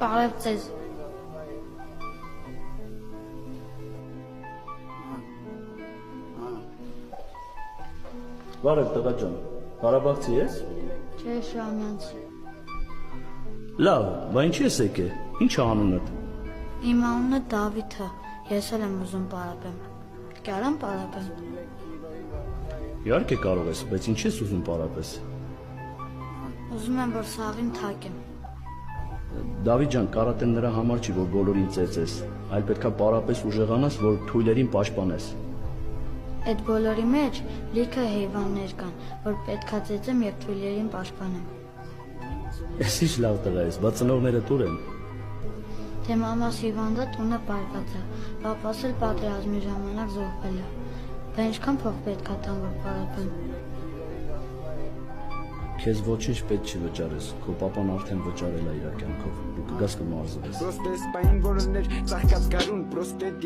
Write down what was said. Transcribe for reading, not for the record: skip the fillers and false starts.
Բարև ձեզ։ Բարև տղա ջան, Ղարաբաղցի ես։ Չէ, Շահյանցի։ Լավ, բա ինչի ես եկել, ինչ է անունդ։ Իմ անունը Դավիթ է, ես էլ եմ ուզում պարապեմ։ Կարամ պարապեմ։ Իհարկե կարող ես, բայց ինչի ես ուզում պարապես։ Ուզում եմ, որ սաղին թակեմ։ Դավիթ ջան, կարատեն նրա համար չի, որ բոլորին ծեծես, այլ պետքա պարապես ուժեղանաս, որ թույլերին պաշտպանես։ Այդ բոլորի մեջ լիքը հիվանդներ կան, որ պետքա ծեծեմ եւ թույլերին պաշտպանեմ։ Ես ինչ լավ տղա ես, բա ծնողները տուր են։ Թե մամաս հիվանդը տունը պարկած է, պապաս էլ պատերազմի ժամանակ զոհվել է։ Բա ինչքան փող պետքա տամ, որ պարապեմ։ Քեզ ոչինչ պետք չի վճարես, քո պապան արդեն վճարել է իր կյանքով, դու կգաս կմարզվես։ Պրոստես պային որոններ ծաղկած գարուն, պրոստետ